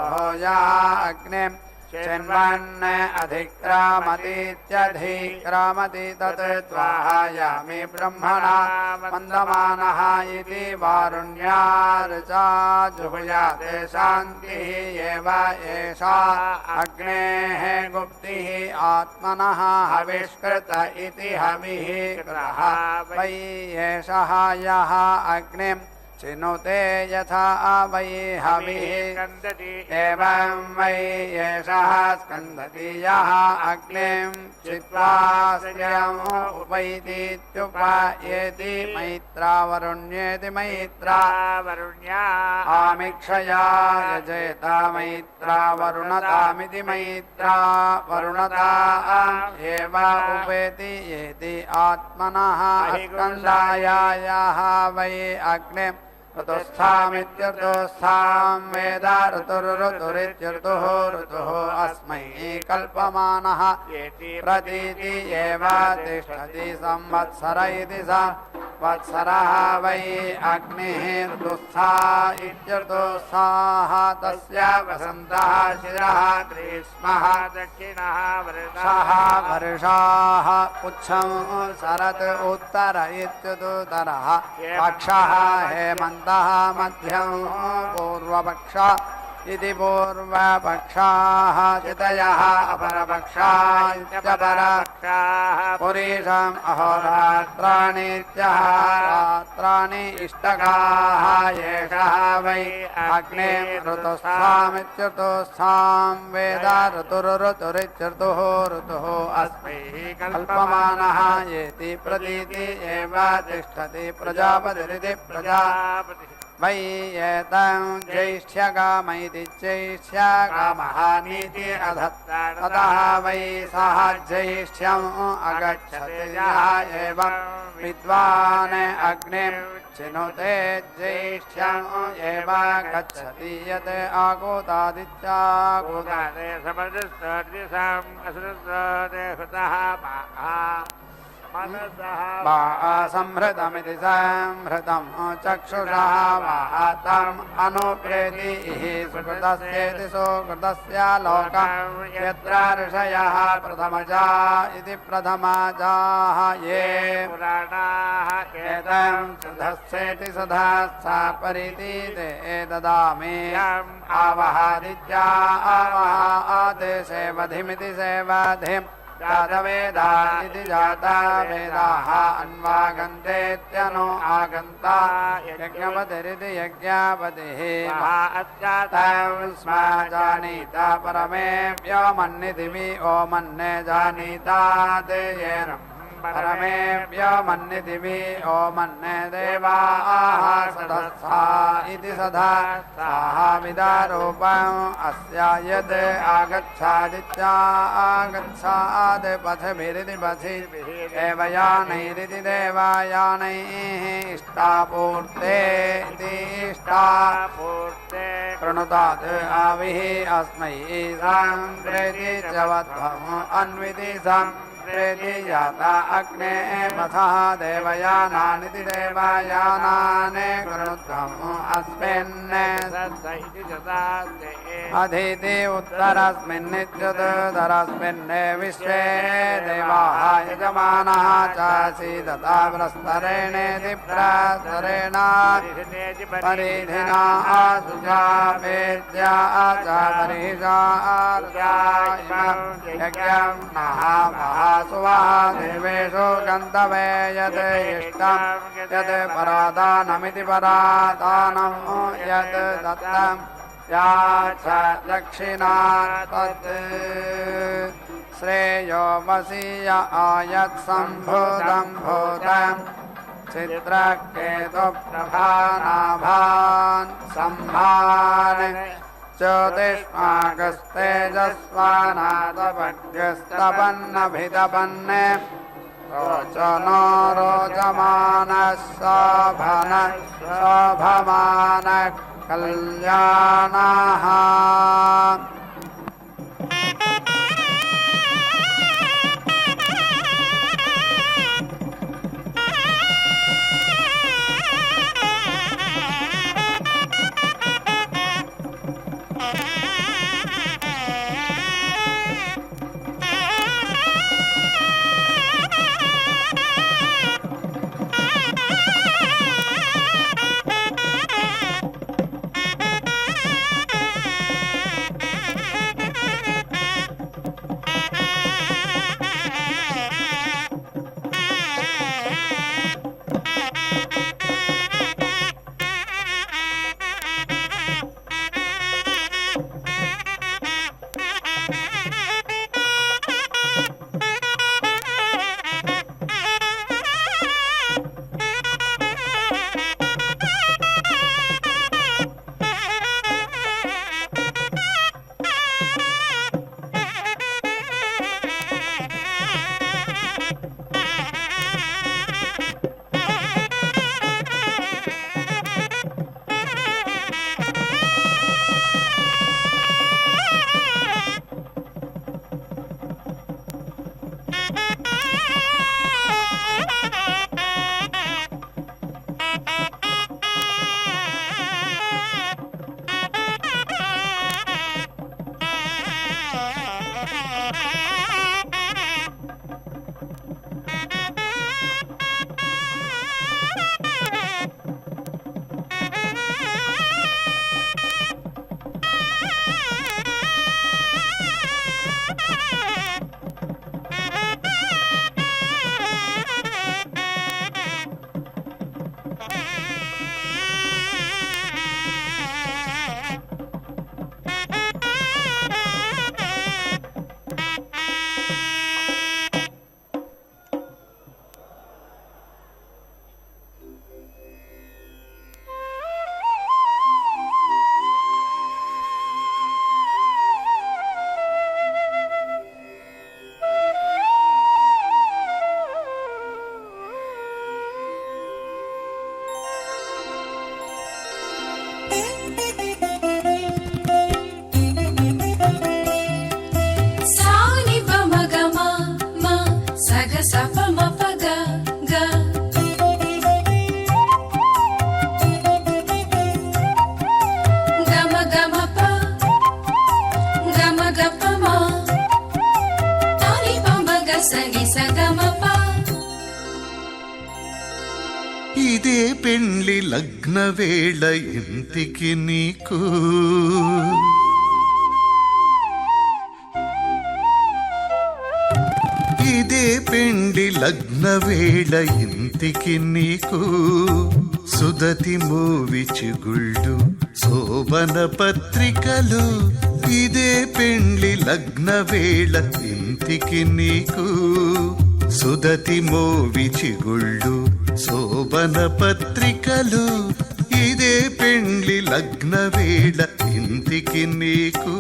या अग्निं चिन्वन् अधिक्रामतीत्यधिक्रामति तत् त्वाहायामि ब्रह्मणा मन्दमानः इति वारुण्यार्चा जुहुयाते शान्तिः एव एषा अग्नेः गुप्तिः आत्मनः हविष्कृत इति हविः कृतः वै एषः यः अग्निं चिनुते यथा वै हविः स्कन्दति एवं वै एषः स्कन्दति यः अग्निं चित्वा श्रियम् उपैतीत्युपायेति मैत्रावरुण्येति मैत्रा वरुण्या आमिक्षया यजेत मैत्रा वरुणतामिति मैत्रा वरुणता एव उपेति येति आत्मनः स्कन्धायाः वै अग्ने ऋतुस्थामित्यर्थोस्थां वेद ऋतुरित्यर्थुः ऋतुः अस्मै कल्पमानः प्रतीति एव तिष्ठति संवत्सर इति संवत्सरः वै अग्निः ऋतुस्था इत्यर्थोस्थाः तस्य वसन्तः शिरः ग्रीष्मः दक्षिणः सः वर्षाः पुच्छं शरत् उत्तर इत्युत्तरः पक्षः हेमन्तः मध्यं पूर्वपक्ष इति पूर्वपक्षाः चितयः अपरपक्षा इत्यपरपक्षाः पुरीशम् अहोरात्राणि रात्राणि इष्टकाः एषः वै अग्ने ऋतुस्थामित्यर्थोस्थां वेद ऋतुरित्यर्थुः ऋतुः अस्मै कल्पमानः येति प्रतीति एव तिष्ठति प्रजापतिरिति प्रजापतिः वै एतं ज्येष्ठ्यकामैति ज्येष्ठ्यकामः नीति ततः वै सः ज्येष्ठ्यम् अगच्छति यः एवं विद्वान् अग्निं चिनुते ज्येष्ठ्यम् एव गच्छति यत् आगोतादित्यागोतादे समदस्तर्दिसाम् असृतते हृतः संहृतमिति संहृतं चक्षुषः वातम् अनुप्रेति सुकृतस्येति सुकृतस्य लोकं यत्र ऋषयः प्रथमजा इति प्रथमजाः ये पुराणाः एतं सुधस्येति सुधस्सा परिति ते ददामि आवहादित्या आवहादे सेवधिमिति सेवधिम् जातवेदा इति जातवेदाः अन्वागन्तेत्यनो आगन्ता यज्ञपतिरिति यज्ञपतिः तं स्म जानीत परमेभ्यो मन्निधिमि ओमन्ने जानीता ते येन परमेभ्यो मन्निधिमि ओमन्ने देवाः सदस्सा इति सदस्साः विदारूपम् अस्य यद् आगच्छादित्या आगच्छाद् पथभिरिति पथिभिः देवयानैरिति देवयानैः इष्टापूर्ते इति इष्टापूर्ते कृणुतात् आविः अस्मै सम्प्रेति च वध्वम् अन्विति प्रेति जाता अग्ने पथः देवयानानिति देवयानानि कृणुध्वम् अस्मिन् अधीति उत्तरस्मिन्नित्युत्तरस्मिन् विश्वे देवाः यजमानः चासि तथा प्रस्तरेणेति प्रस्तरेण परिधिना सुजा वेद्या च परिषा यज्ञं नः सुवः देवेषु गन्तवे यत् इष्टं यत् परादानमिति परादानं यत् दत्तं या च दक्षिणा तत् श्रेयो वसीय आयत्सम्भूतं भूतं चित्रकेतुप्रभानाभान् सम्भान् ज्योतिष्मागस्तेजस्वानादपद्यस्तपन्नभितपन्ने रोचनो रोचमानः शोभनः शोभमानः कल्याणः గపమా తాని పమగ సని సగమప. ఇదే పెండ్లి లగ్న వేళ ఇంటికి నీకు, ఇదే పెండ్లి లగ్న వేళ ఇంటికి నీకు. సుదతి మోవి చిగుళ్ళు శోభన పత్రికలు, ఇదే పెండ్లి లగ్న వేళ ఇంటికి నీకు. సుదతి మోవి చిగుళ్ళు శోభన పత్రికలు, ఇదే పెండ్లి లగ్న వేళ ఇంటికి నీకు.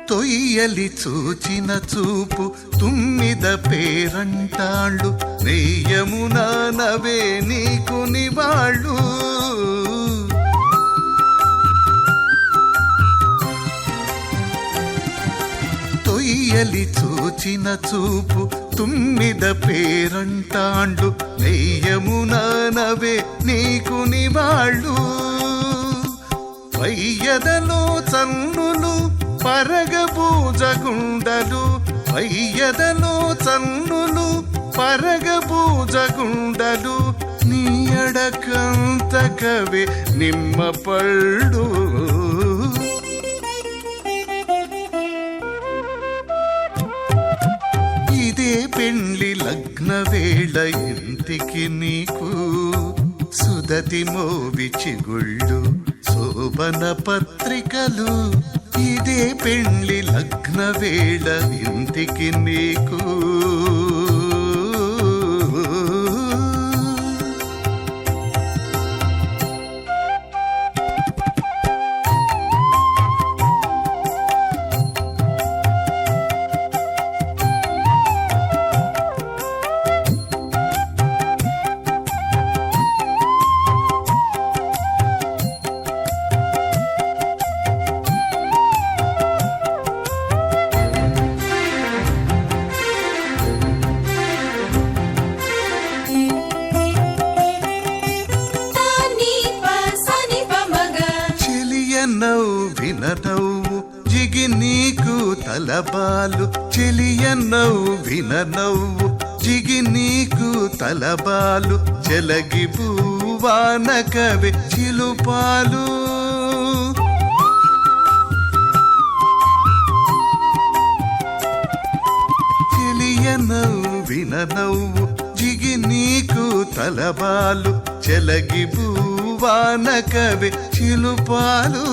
తొయ్యలి చూచిన చూపు తుమ్మిద పేరంటాళ్ళు, నెయ్యమునా నవే నీకు నివాళ్ళు. తొయ్యలి చూచిన చూపు తుమ్మిద పేరంటాళ్ళు, నెయ్యమునా నవే నీకు నివాళ్ళు. పయ్యదలో చన్నులు పరగబూజగుండలు, పయ్యదలో చన్నులు పరగబూజగుండలు, నీ అడకంతకవే నిమ్మ పళ్ళు. ఇదే పెండ్లి లగ్న వేళ ఇంటికి నీకు. సుదతి మోవి చిగుళ్ళు శోభన పత్రికలు, ఇదే పెండ్లి లగ్న వేళ ఇంటికి నీకు. నవ్విన నవ్వు జిగి నీకు తలబాలు, చెలియ నవ్విన నవ్వు జిగి నీకు తలబాలు, చెలగి భూవాన కవి చిలుపాలు. చెలియ నవ్విన నవ్వు జిగి నీకు తలబాలు, చెలగి భూవాన కవి చిలుపాలు.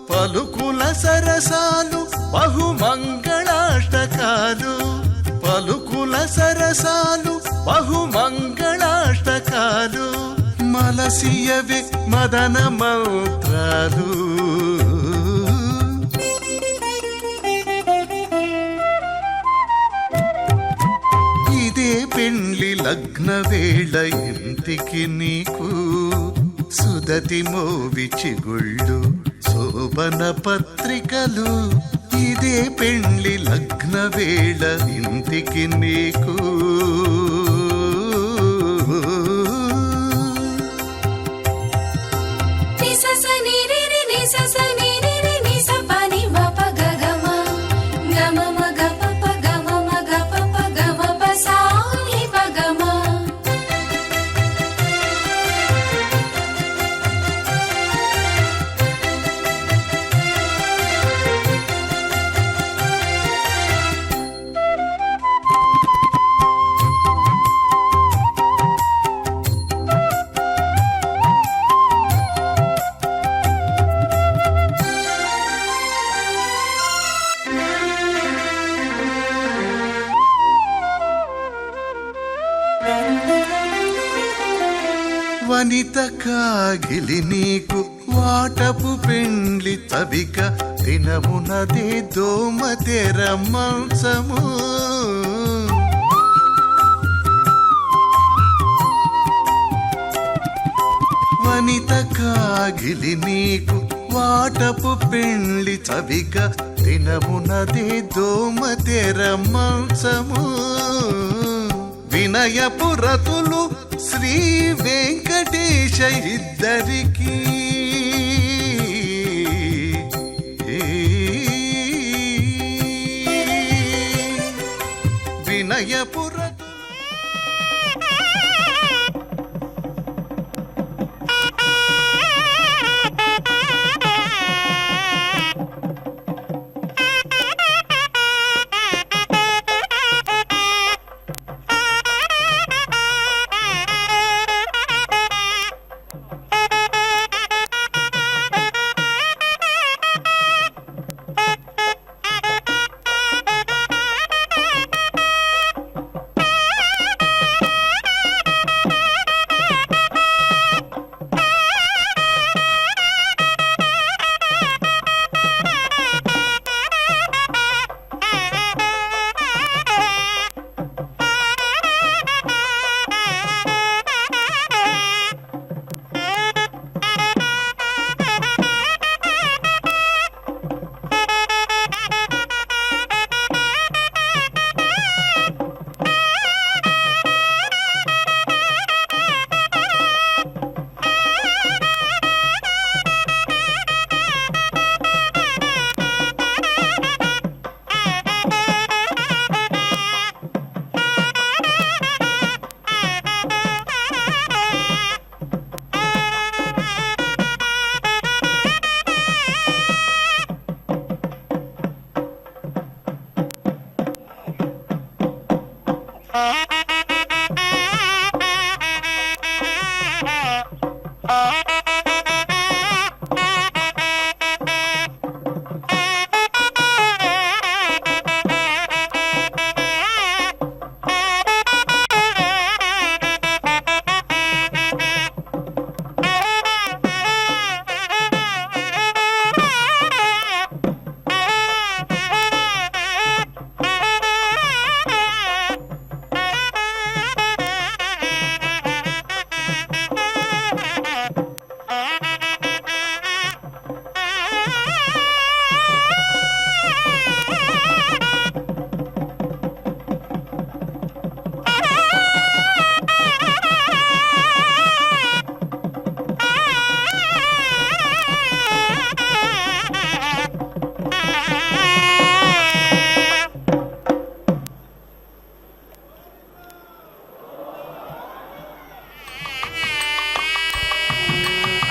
పలుకుల సరసాలు బహుమంగళాష్టకాలు, పలుకుల సరసాలు బహుమంగళాష్టకాలు, మలసియవి మదన మంత్రాలు. ఇదే పెండ్లి లగ్న వేళ ఇంటికి నీకు. సుదతి మోవి చిగుళ్ళు శోభన పత్రికలు, ఇదే పెండ్లి లగ్న వేళ ఇంటికి నీకు. వనిత కాగిలి నీకు వాటపు పెండ్లి తవిక దినమునదే దోమ తెర మంచము వనిత కాగిలి నీకు వాటపు పెండ్లి చవిక దినమునదే దోమ తెర మంచము వినయపు రతులు శ్రీ వెంకటేశ ఇద్దరికి వినయపు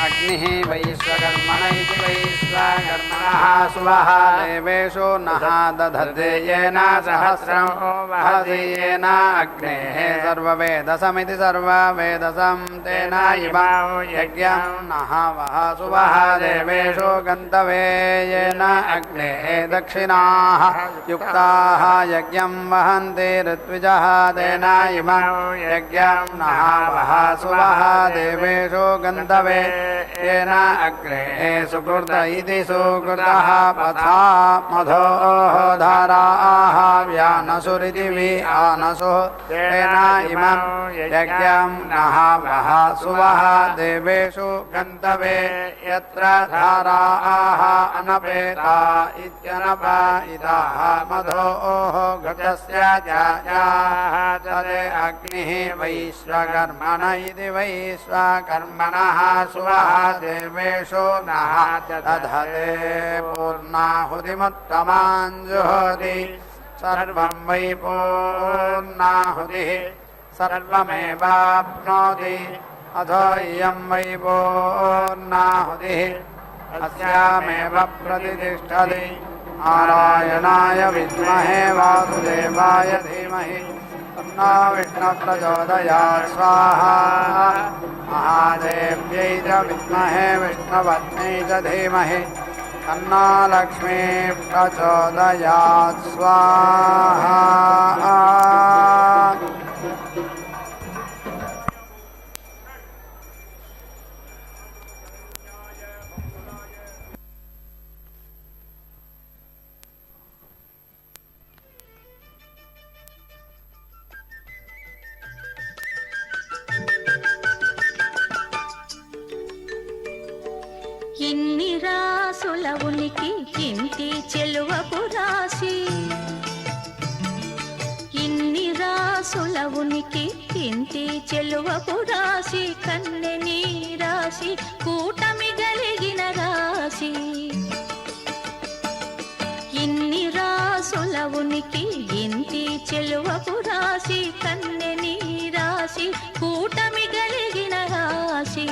अग्निः वैश्वकर्मण इति वैश्वकर्मणः सुवः देवेषु नः दधते येन सहस्रं वहति येन अग्नेः सर्ववेदसमिति सर्ववेदसं तेन इमं यज्ञं नः वः सुवः देवेषु गन्तवे येन अग्नेः दक्षिणाः युक्ताः यज्ञं वहन्ति ऋत्विजः तेन इमं यज्ञं नः वः सुवः देवेषु गन्तवे येन अग्रे सुकृत इति सुकृतः पथा मधोः धाराः व्यानसुरिति व्यानसुः तेन इमं यज्ञं नः वः सुवः देवेषु गन्तवे यत्र धाराः अनपेता इत्यनपायिताः मधोः घटस्य जायाः तदे अग्निः वैश्वकर्मण इति वैश्वकर्मणः सुवः देवेषु नः दधते पूर्णाहुतिमुत्तमां जुहोति सर्वं वै पूर्णाहुतिः सर्वमेवाप्नोति अथो इयं वै पूर्णाहुतिः अस्यामेव प्रतिष्ठति नारायणाय विद्महे वासुदेवाय धीमहि तन्नो विष्णुः प्रचोदयात् स्वाहा महादेव्यै च विद्महे विष्णुपत्न्यै च धीमहि तन्नो लक्ष्मीः प्रचोदयात् स्वाहा ఇన్ని రాసుల ఉనికి ఇంటి చెలువపు రాశి, ఇన్ని రాసుల ఉనికి ఇంటి చెలువపు రాశి, కన్నె నీ రాశి కూటమి గలిగిన రాశి. ఇన్ని రాసుల ఉనికి ఇంటి చెలువపు రాశి, కన్నె నీ రాశి కూటమి గలిగిన రాశి.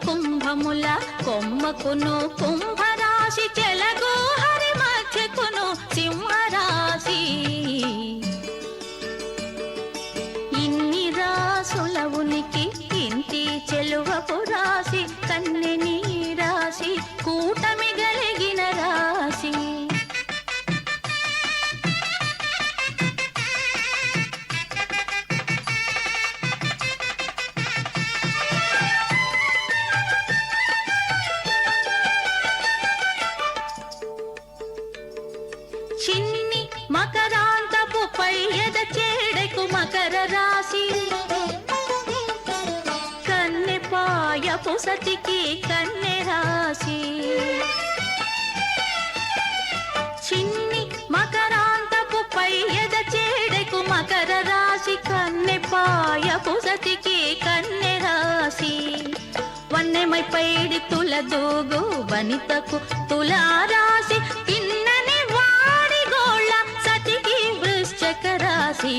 కుంభముల కొమ్మకును కుంభరాశి, చెలగు హరి మధ్యకును సింహరాశి. ఇన్ని రాసుల ఉనికి ఇంటి చెలువపు రాశి, కన్నె నీ రాశి కూటమి గలిగిన రాశి. చిన్ని మకరాంతపు పై ఎద చేడకు మకర రాశి, కన్నె పాయపు సతికి కన్నె రాశి. చిన్ని మకరాంతపు పై ఎద చేడకు మకర రాశి, కన్నె పాయపు సతికి కన్నె రాశి. వన్నెమై పైడి తుల దూగు వనితకు తులారాశి, తిన్నని వాడి గోళ్ళ సతికి వృశ్చక రాశి.